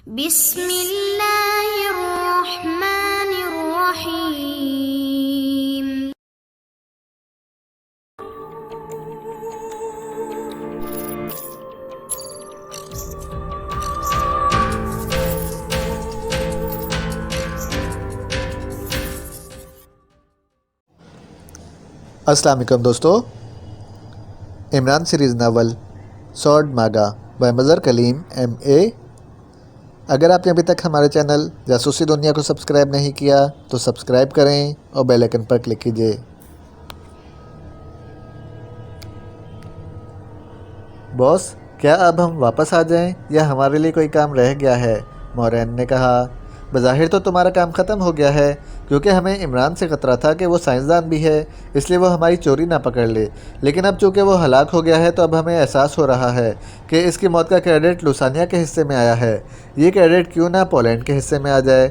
बिस्मिल्लाहिर्रहमानिर्रहीम। अस्सलाम वालेकुम दोस्तों, इमरान सीरीज़ नावल सॉर्ड मागा बाय मज़हर कलीम MA। अगर आपने अभी तक हमारे चैनल जासूसी दुनिया को सब्सक्राइब नहीं किया तो सब्सक्राइब करें और बेल आइकन पर क्लिक कीजिए। बॉस, क्या अब हम वापस आ जाएं या हमारे लिए कोई काम रह गया है? मोरैन ने कहा। बज़ाहिर तो तुम्हारा काम ख़त्म हो गया है, क्योंकि हमें इमरान से ख़तरा था कि वो साइंसदान भी है, इसलिए वो हमारी चोरी ना पकड़ ले। लेकिन अब चूँकि वो हलाक हो गया है तो अब हमें एहसास हो रहा है कि इसकी मौत का क्रेडिट लुसानिया के हिस्से में आया है। ये क्रेडिट क्यों ना पोलैंड के हिस्से में आ जाए?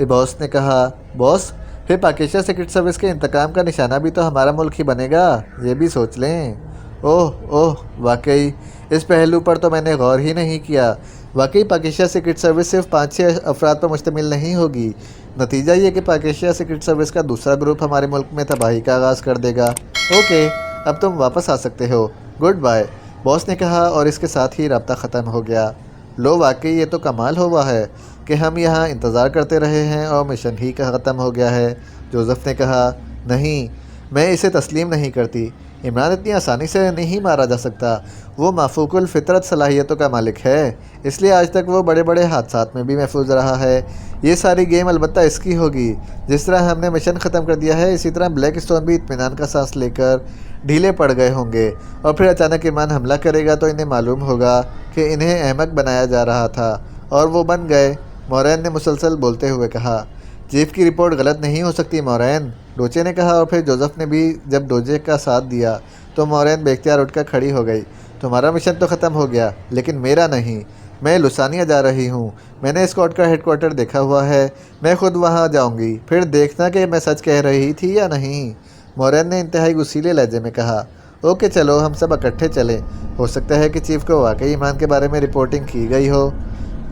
बॉस ने कहा। बॉस, फिर पाकिस्तान सीक्रेट सर्विस के इंतकाम का निशाना भी तो हमारा मुल्क ही बनेगा, ये भी सोच लें। ओह ओह, वाकई इस पहलू पर तो मैंने गौर ही नहीं किया। वाकई पाकिस्तान सीक्रेट सर्विस सिर्फ 5-6 अफराद पर मुश्तमिल नहीं होगी। नतीजा ये कि पाकिस्तान सीक्रेट सर्विस का दूसरा ग्रुप हमारे मुल्क में तबाही का आगाज़ कर देगा। ओके, अब तुम वापस आ सकते हो। गुड बाय, बॉस ने कहा और इसके साथ ही रब्ता ख़त्म हो गया। लो, वाकई ये तो कमाल हुआ है कि हम यहाँ इंतज़ार करते रहे हैं और मिशन ही का ख़त्म हो गया है। जोसेफ ने कहा। नहीं, मैं इसे तस्लीम नहीं करती। इमरान इतनी आसानी से नहीं मारा जा सकता। वो माफूकुल फ़ितरत सलाहियतों का मालिक है, इसलिए आज तक वो बड़े बड़े हादसात में भी महफूज रहा है। ये सारी गेम अलबत्ता इसकी होगी। जिस तरह हमने मिशन ख़त्म कर दिया है, इसी तरह ब्लैक स्टोन भी इत्मीनान का सांस लेकर ढीले पड़ गए होंगे, और फिर अचानक ईमान हमला करेगा तो इन्हें मालूम होगा कि इन्हें अहमक बनाया जा रहा था, और वो बन गए। मोरैन ने मुसलसल बोलते हुए कहा। चीफ की रिपोर्ट गलत नहीं हो सकती मोरैन, डोचे ने कहा, और फिर जोसेफ ने भी जब डोजे का साथ दिया तो मोरैन बेख्तियार उठकर खड़ी हो गई। तुम्हारा मिशन तो ख़त्म हो गया, लेकिन मेरा नहीं। मैं लुसानिया जा रही हूँ। मैंने स्कॉट का हेडक्वार्टर देखा हुआ है। मैं खुद वहाँ जाऊँगी, फिर देखना कि मैं सच कह रही थी या नहीं। मोरैन ने इंतहाई गुस्सीले लहजे में कहा। ओके, चलो हम सब इकट्ठे चलें। हो सकता है कि चीफ को वाकई ईमान के बारे में रिपोर्टिंग की गई हो,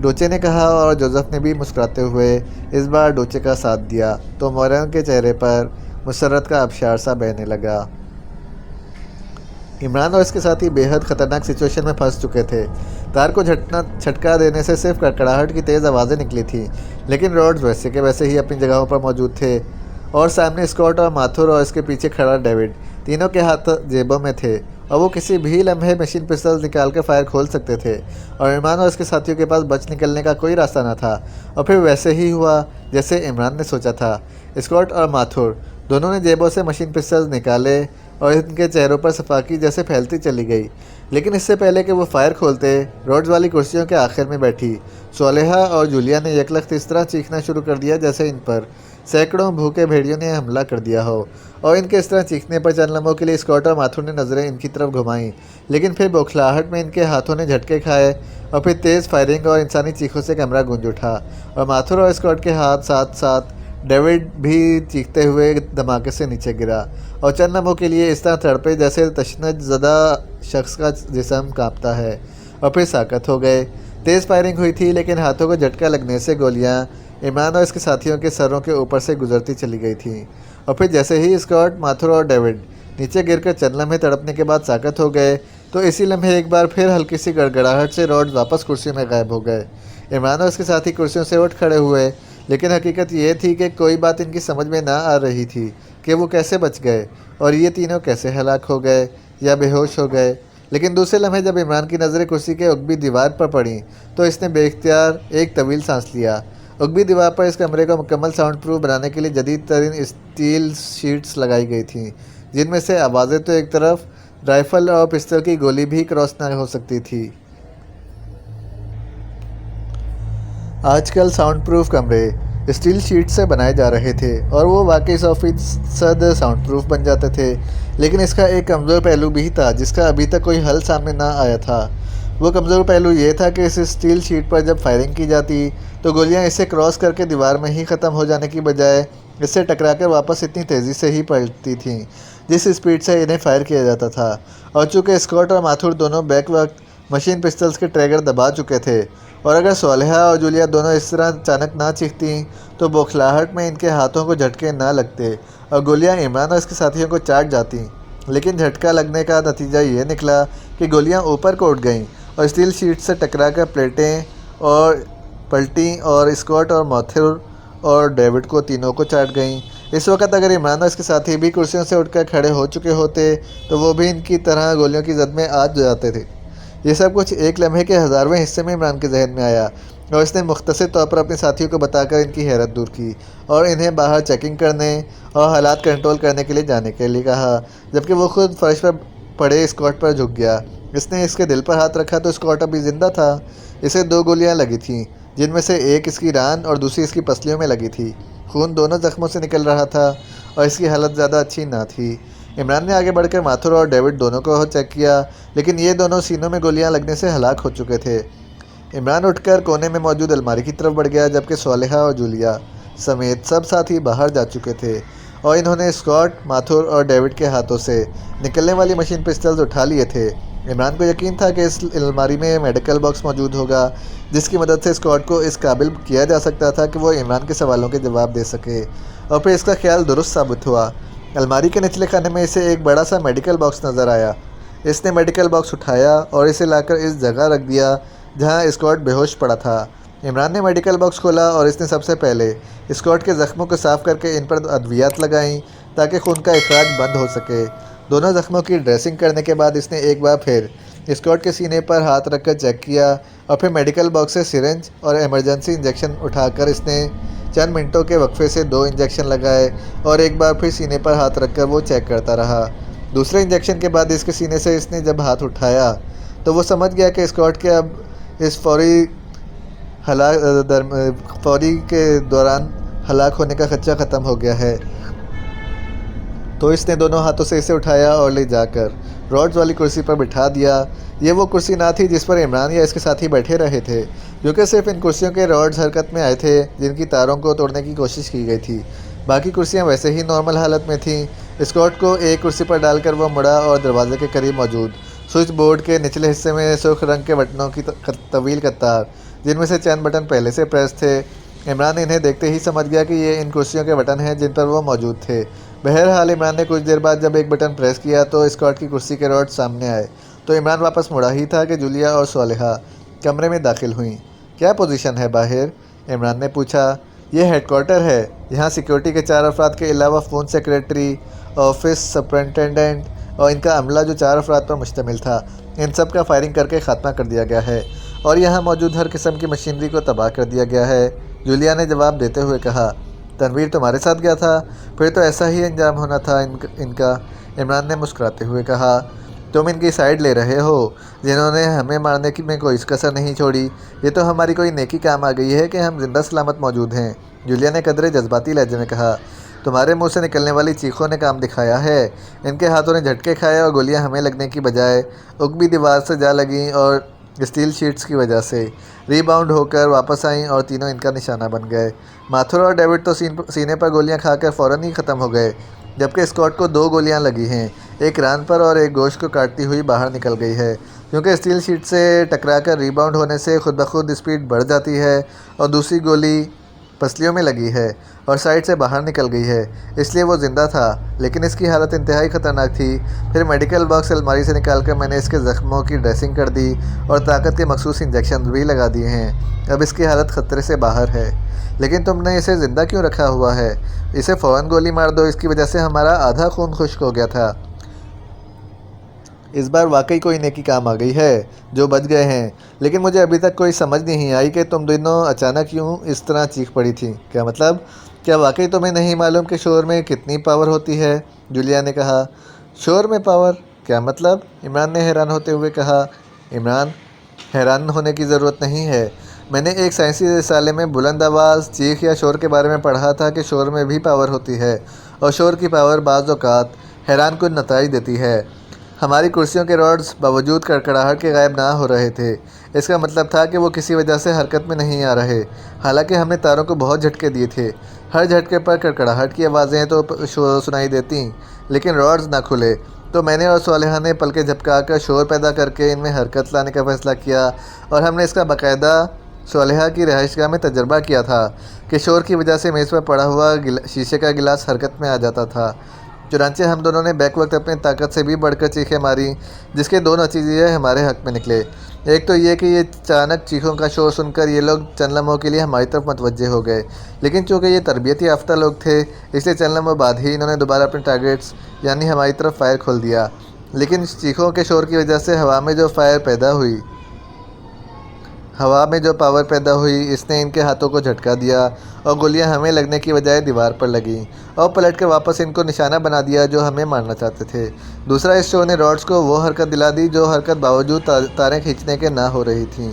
डोचे ने कहा, और जोसेफ ने भी मुस्कुराते हुए इस बार डोचे का साथ दिया तो मोरैन के चेहरे पर मुसर्रत का आबशार सा बहने लगा। इमरान और इसके साथी बेहद ख़तरनाक सिचुएशन में फंस चुके थे। तार को झटका देने से सिर्फ कड़कड़ाहट की तेज़ आवाज़ें निकली थीं, लेकिन रॉड्स वैसे के वैसे ही अपनी जगहों पर मौजूद थे। और सामने स्कॉट और माथुर और इसके पीछे खड़ा डेविड, तीनों के हाथ जेबों में थे, और वो किसी भी लम्हे मशीन पिस्टल निकाल कर फायर खोल सकते थे, और इमरान और इसके साथियों के पास बच निकलने का कोई रास्ता न था। और फिर वैसे ही हुआ जैसे इमरान ने सोचा था। स्कॉट और माथुर दोनों ने जेबों से मशीन पिस्टल्स निकाले और इनके चेहरों पर सफाकी जैसे फैलती चली गई। लेकिन इससे पहले कि वो फायर खोलते, रोड्स वाली कुर्सियों के आखिर में बैठी सोलेहा और जूलिया ने यकलख्त इस तरह चीखना शुरू कर दिया जैसे इन पर सैकड़ों भूखे भेड़ियों ने हमला कर दिया हो। और इनके इस तरह चीखने पर चंद लम्हों के लिए स्कॉट और माथुर ने नज़रें इनकी तरफ घुमाईं, लेकिन फिर बौखलाहट में इनके हाथों ने झटके खाए, और फिर तेज़ फायरिंग और इंसानी चीखों से कमरा गूंज उठा, और माथुर और स्कॉट के हाथ साथ साथ डेविड भी चीखते हुए धमाके से नीचे गिरा, और चंद लम्हों के लिए इस तरह तड़पे जैसे तशनज ज़दा शख्स का जिस्म काँपता है, और फिर साकत हो गए। तेज़ फायरिंग हुई थी, लेकिन हाथों को झटका लगने से गोलियाँ इमरान और इसके साथियों के सरों के ऊपर से गुजरती चली गई थीं। और फिर जैसे ही स्कॉट, माथुर और डेविड नीचे गिरकर चंद लम्हे तड़पने के बाद साकत हो गए, तो इसी लम्हे एक बार फिर हल्की सी गड़गड़ाहट से रॉड्स वापस कुर्सी में गायब हो गए। इमरान और इसके साथी कुर्सियों से उठ खड़े हुए, लेकिन हकीकत ये थी कि कोई बात इनकी समझ में ना आ रही थी कि वो कैसे बच गए, और ये तीनों कैसे हलाक हो गए या बेहोश हो गए। लेकिन दूसरे लम्हे जब इमरान की नज़रें कुर्सी के उगबी दीवार पर पड़ी, तो इसने बेख्तियार एक तवील सांस लिया। उगबी दीवार पर इस कमरे को मुकम्मल साउंड प्रूफ बनाने के लिए जदीद तरीन स्टील शीट्स लगाई गई थीं, जिनमें से आवाज़ें तो एक तरफ, राइफ़ल और पिस्तौल की गोली भी क्रॉस न हो सकती थी। आजकल साउंड प्रूफ कमरे स्टील शीट से बनाए जा रहे थे, और वो वाकई 100% साउंड प्रूफ बन जाते थे। लेकिन इसका एक कमज़ोर पहलू भी था जिसका अभी तक कोई हल सामने ना आया था। वो कमज़ोर पहलू ये था कि इस स्टील शीट पर जब फायरिंग की जाती तो गोलियां इसे क्रॉस करके दीवार में ही ख़त्म हो जाने की बजाय इससे टकराकर वापस इतनी तेज़ी से ही पलटती थीं जिस स्पीड से इन्हें फायर किया जाता था। और चूँकि स्कॉट और माथुर दोनों बैक वक्त मशीन पिस्टल्स के ट्रैगर दबा चुके थे, और अगर सोलेहा और जूलिया दोनों इस तरह अचानक ना चीखती तो बौखलाहट में इनके हाथों को झटके ना लगते और गोलियां इमरान और इसके साथियों को चाट जाती। लेकिन झटका लगने का नतीजा ये निकला कि गोलियां ऊपर को उठ गईं और स्टील शीट से टकराकर प्लेटें और पलटी और स्कॉट और मैथ्यू और डेविड को तीनों को चाट गईं। इस वक्त अगर इमरान और इसके साथी भी कुर्सियों से उठकर खड़े हो चुके होते तो वो भी इनकी तरह गोलियों की जद में आ जाते थे। ये सब कुछ एक लम्हे के हज़ारवें हिस्से में इमरान के जहन में आया और इसने मुख्तसर तौर पर अपने साथियों को बताकर इनकी हैरत दूर की और इन्हें बाहर चेकिंग करने और हालात कंट्रोल करने के लिए जाने के लिए कहा, जबकि वो खुद फर्श पर पड़े स्कॉट पर झुक गया। इसने इसके दिल पर हाथ रखा तो स्कॉट अभी जिंदा था। इसे 2 गोलियां लगी थीं, जिनमें से एक इसकी रान और दूसरी इसकी पसलियों में लगी थी। खून दोनों जख्मों से निकल रहा था और इसकी हालत ज़्यादा अच्छी ना थी। इमरान ने आगे बढ़कर माथुर और डेविड दोनों को चेक किया, लेकिन ये दोनों सीनों में गोलियां लगने से हलाक हो चुके थे। इमरान उठकर कोने में मौजूद अलमारी की तरफ बढ़ गया, जबकि सोलेहा और जूलिया समेत सब साथी बाहर जा चुके थे और इन्होंने स्कॉट, माथुर और डेविड के हाथों से निकलने वाली मशीन पिस्टल्स उठा लिए थे। इमरान को यकीन था कि इस अलमारी में मेडिकल बॉक्स मौजूद होगा, जिसकी मदद से स्कॉट को इस काबिल किया जा सकता था कि वो इमरान के सवालों के जवाब दे सके, और फिर इसका ख्याल दुरुस्त साबित हुआ। अलमारी के निचले खाने में इसे एक बड़ा सा मेडिकल बॉक्स नज़र आया। इसने मेडिकल बॉक्स उठाया और इसे लाकर इस जगह रख दिया जहां स्कॉट बेहोश पड़ा था। इमरान ने मेडिकल बॉक्स खोला और इसने सबसे पहले स्कॉट के ज़ख्मों को साफ़ करके इन पर अद्वियात लगाईं ताकि खून का इखराज बंद हो सके। दोनों ज़ख्मों की ड्रेसिंग करने के बाद इसने एक बार फिर स्कॉट के सीने पर हाथ रखकर चेक किया और फिर मेडिकल बॉक्स से सिरिंज और इमरजेंसी इंजेक्शन उठाकर इसने चंद मिनटों के वक्फे से 2 इंजेक्शन लगाए और एक बार फिर सीने पर हाथ रखकर वो चेक करता रहा। दूसरे इंजेक्शन के बाद इसके सीने से इसने जब हाथ उठाया तो वो समझ गया कि स्कॉट के अब इस फौरी के दौरान हलाक होने का खदशा ख़त्म हो गया है। तो इसने दोनों हाथों से इसे उठाया और ले जाकर रॉड्स वाली कुर्सी पर बिठा दिया। ये वो कुर्सी ना थी जिस पर इमरान या इसके साथी बैठे रहे थे, क्योंकि सिर्फ इन कुर्सियों के रॉड्स हरकत में आए थे जिनकी तारों को तोड़ने की कोशिश की गई थी। बाकी कुर्सियां वैसे ही नॉर्मल हालत में थीं। स्कॉट को एक कुर्सी पर डालकर वो मुड़ा और दरवाजे के करीब मौजूद स्विच बोर्ड के निचले हिस्से में सुर्ख रंग के बटनों की तवील कतार, जिनमें से चंद बटन पहले से प्रेस थे। इमरान इन्हें देखते ही समझ गया कि ये इन कुर्सियों के बटन हैं जिन पर वो मौजूद थे। बहरहाल इमरान ने कुछ देर बाद जब एक बटन प्रेस किया तो स्कॉट की कुर्सी के रॉड सामने आए। तो इमरान वापस मुड़ा ही था कि जूलिया और सोलेहा कमरे में दाखिल हुईं। क्या पोजीशन है बाहर? इमरान ने पूछा। यह हेडक्वार्टर है। यहाँ सिक्योरिटी के 4 अफराद के अलावा फ़ोन सेक्रेटरी, ऑफिस सुपरिटेंडेंट और इनका अमला जो 4 अफराद पर मुश्तमिल था, इन सब का फायरिंग करके ख़ात्मा कर दिया गया है और यहाँ मौजूद हर किस्म की मशीनरी को तबाह कर दिया गया है। जूलिया ने जवाब देते हुए कहा। तनवीर तुम्हारे साथ गया था? फिर तो ऐसा ही अंजाम होना था इनका। इमरान ने मुस्कुराते हुए कहा। तुम इनकी साइड ले रहे हो, जिन्होंने हमें मारने की में कोई कसर नहीं छोड़ी। ये तो हमारी कोई नेकी काम आ गई है कि हम जिंदा सलामत मौजूद हैं। जूलिया ने कदरे जज्बाती लहजे में कहा। तुम्हारे मुंह से निकलने वाली चीखों ने काम दिखाया है। इनके हाथों ने झटके खाए और गोलियां हमें लगने की बजाय उगबी दीवार से जा लगीं और स्टील शीट्स की वजह से रीबाउंड होकर वापस आईं और तीनों इनका निशाना बन गए। माथुर और डेविड तो सीने पर गोलियां खाकर फ़ौरन ही ख़त्म हो गए, जबकि स्कॉट को 2 गोलियां लगी हैं। एक रान पर और एक गोश्त को काटती हुई बाहर निकल गई है, क्योंकि स्टील शीट से टकराकर रीबाउंड होने से खुद ब खुद स्पीड बढ़ जाती है, और दूसरी गोली पसलियों में लगी है और साइड से बाहर निकल गई है, इसलिए वो ज़िंदा था, लेकिन इसकी हालत इंतहाई ख़तरनाक थी। फिर मेडिकल बॉक्स अलमारी से निकालकर मैंने इसके ज़ख्मों की ड्रेसिंग कर दी और ताकत के मखसूस इंजेक्शन भी लगा दिए हैं। अब इसकी हालत ख़तरे से बाहर है। लेकिन तुमने इसे ज़िंदा क्यों रखा हुआ है? इसे फ़ौरन गोली मार दो, इसकी वजह से हमारा आधा खून खुश्क हो गया था। इस बार वाकई कोई नेकी काम आ गई है जो बच गए हैं, लेकिन मुझे अभी तक कोई समझ नहीं आई कि तुम दोनों अचानक क्यों इस तरह चीख पड़ी थी। क्या मतलब? क्या वाकई तुम्हें नहीं मालूम कि शोर में कितनी पावर होती है? जूलिया ने कहा। शोर में पावर? क्या मतलब? इमरान ने हैरान होते हुए कहा। इमरान, हैरान होने की ज़रूरत नहीं है। मैंने एक साइंसी रिसाले में बुलंद आवाज़, चीख या शोर के बारे में पढ़ा था कि शोर में भी पावर होती है, और शोर की पावर बाज़ औक़ात हैरान कुन नताइज देती है। हमारी कुर्सियों के रॉड्स बावजूद कड़कड़ाहट के गायब ना हो रहे थे। इसका मतलब था कि वो किसी वजह से हरकत में नहीं आ रहे। हालांकि हमने तारों को बहुत झटके दिए थे। हर झटके पर कड़कड़ाहट की आवाज़ें तो सुनाई देती, लेकिन रॉड्स ना खुले। तो मैंने और सोलेहा ने पलके झपका कर शोर पैदा करके इनमें हरकत लाने का फ़ैसला किया, और हमने इसका बाकायदा सालेहा की रिहाइशगाह में तजर्बा किया था कि शोर की वजह से मेज़ पर पड़ा हुआ शीशे का गिलास हरकत में आ जाता था। चुनांचे हम दोनों ने बैक वक्त अपनी ताकत से भी बढ़कर चीखें मारी, जिसके दो नतीजे हमारे हक में निकले। एक तो ये कि ये अचानक चीखों का शोर सुनकर ये लोग चंद लम्हों के लिए हमारी तरफ मतवज्जे हो गए, लेकिन चूँकि ये तरबियती याफ्ता लोग थे इसलिए चंद लम्हों बाद ही इन्होंने दोबारा अपने टारगेट्स यानी हमारी तरफ फायर खोल दिया। लेकिन चीखों के शोर की वजह से हवा में जो पावर पैदा हुई इसने इनके हाथों को झटका दिया और गोलियां हमें लगने की बजाय दीवार पर लगीं और पलटकर वापस इनको निशाना बना दिया जो हमें मारना चाहते थे। दूसरा, इस शो ने रॉड्स को वो हरकत दिला दी जो हरकत बावजूद तारें खींचने के ना हो रही थीं।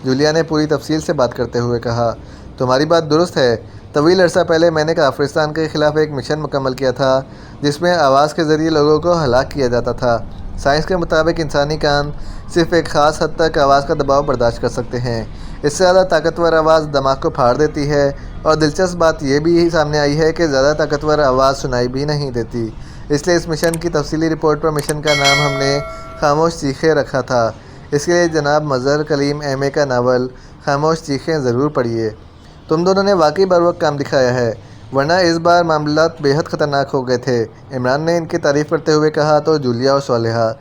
जूलिया ने पूरी तफसील से बात करते हुए कहा, तुम्हारी बात दुरुस्त है। तवील अरसा पहले मैंने काफिरिस्तान के ख़िलाफ़ एक मिशन मुकम्मल किया था जिसमें आवाज़ के ज़रिए लोगों को हलाक किया जाता था। साइंस के मुताबिक इंसानी कान सिर्फ एक ख़ास हद तक आवाज़ का दबाव बर्दाश्त कर सकते हैं। इससे ज़्यादा ताकतवर आवाज़ दिमाग को फाड़ देती है और दिलचस्प बात यह भी सामने आई है कि ज़्यादा ताकतवर आवाज़ सुनाई भी नहीं देती। इसलिए इस मिशन की तफसीली रिपोर्ट पर मिशन का नाम हमने खामोश चीखें रखा था। इसके लिए जनाब मज़हर कलीम एम ए का नावल खामोश चीखें ज़रूर पढ़िए। तुम दोनों ने वाकई बर वक्त काम दिखाया है, वरना इस बार मामलात बेहद ख़तरनाक हो गए थे। इमरान ने इनकी तारीफ़ करते हुए कहा तो जूलिया और सालेहा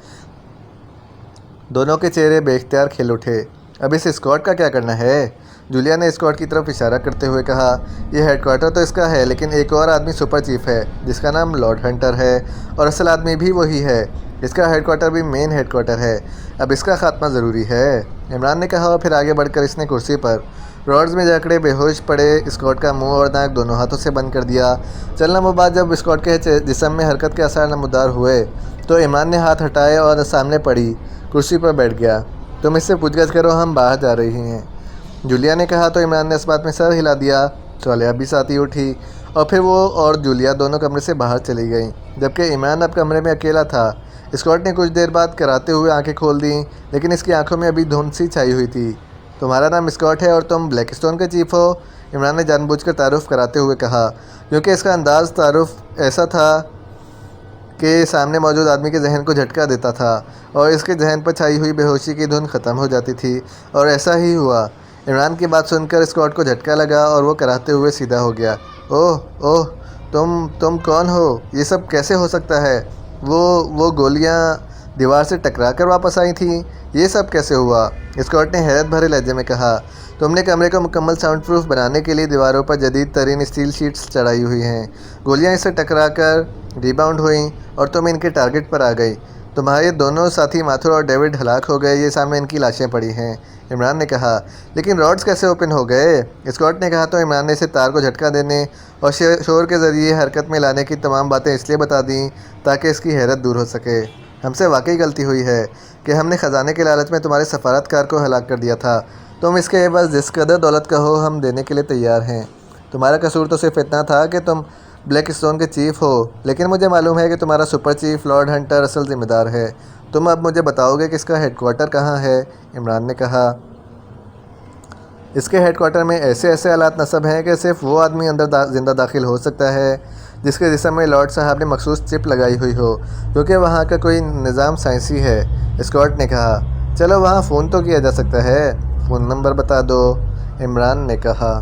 दोनों के चेहरे बेख्तियार खिल उठे। अब इस स्क्वाड का क्या करना है? जूलिया ने स्क्वाड की तरफ इशारा करते हुए कहा, यह हेडक्वार्टर तो इसका है, लेकिन एक और आदमी सुपर चीफ है जिसका नाम लॉर्ड हंटर है और असल आदमी भी वही है। इसका हेडक्वार्टर भी मेन हेडक्वार्टर है। अब इसका खात्मा ज़रूरी है, इमरान ने कहा और फिर आगे बढ़कर इसने कुर्सी पर रॉड्स में जकड़े बेहोश पड़े स्कॉट का मुंह और नाक दोनों हाथों से बंद कर दिया। चलना वो बाद जब स्कॉट के जिस्म में हरकत के आसार नमूदार हुए तो इमरान ने हाथ हटाए और सामने पड़ी कुर्सी पर बैठ गया। तुम इससे पूछगछ करो, हम बाहर जा रही हैं, जूलिया ने कहा तो इमरान ने इस बात में सर हिला दिया। सालेहा भी साथ ही उठी और फिर वो और जूलिया दोनों कमरे से बाहर चली गईं, जबकि इमरान अब कमरे में अकेला था। स्कॉट ने कुछ देर बाद कराते हुए आंखें खोल दी, लेकिन इसकी आंखों में अभी धुंध सी छाई हुई थी। तुम्हारा नाम स्कॉट है और तुम ब्लैकस्टोन के चीफ हो, इमरान ने जानबूझकर तारुफ कराते हुए कहा, क्योंकि इसका अंदाज़ तारुफ ऐसा था कि सामने मौजूद आदमी के जहन को झटका देता था और इसके जहन पर छाई हुई बेहोशी की धुन ख़त्म हो जाती थी। और ऐसा ही हुआ। इमरान की बात सुनकर स्कॉट को झटका लगा और वो कराते हुए सीधा हो गया। ओह ओह, तुम कौन हो? ये सब कैसे हो सकता है? वो गोलियां दीवार से टकरा कर वापस आई थी, ये सब कैसे हुआ? स्कॉट ने हैरत भरे लहजे में कहा, तुमने कमरे को मुकम्मल साउंड प्रूफ बनाने के लिए दीवारों पर जदीद तरीन स्टील शीट्स चढ़ाई हुई हैं। गोलियां इससे टकरा कर रिबाउंड हुईं और तुम इनके टारगेट पर आ गई। तुम्हारे दोनों साथी माथुर और डेविड हलाक हो गए, ये सामने इनकी लाशें पड़ी हैं, इमरान ने कहा। लेकिन रॉड्स कैसे ओपन हो गए? स्कॉट ने कहा तो इमरान ने इसे तार को झटका देने और शोर के ज़रिए हरकत में लाने की तमाम बातें इसलिए बता दी ताकि इसकी हैरत दूर हो सके। हमसे वाकई गलती हुई है कि हमने ख़जाने के लालच में तुम्हारे सफारतकार को हलाक कर दिया था। तुम इसके एवज़ जिस कदर दौलत कहो हम देने के लिए तैयार हैं। तुम्हारा कसूर तो सिर्फ इतना था कि तुम ब्लैकस्टोन के चीफ हो, लेकिन मुझे मालूम है कि तुम्हारा सुपर चीफ लॉर्ड हंटर असल ज़िम्मेदार है। तुम अब मुझे बताओगे कि इसका हेडक्वार्टर कहाँ है? इमरान ने कहा, इसके हेडक्वार्टर में ऐसे हालात नस्ब हैं कि सिर्फ वो आदमी अंदर ज़िंदा दाखिल हो सकता है जिसके जिस्म में लॉर्ड साहब ने मखसूस चिप लगाई हुई हो, क्योंकि वहाँ का कोई निज़ाम साइंसी है। स्कॉट ने कहा, चलो वहाँ फ़ोन तो किया जा सकता है, फ़ोन नंबर बता दो, इमरान ने कहा।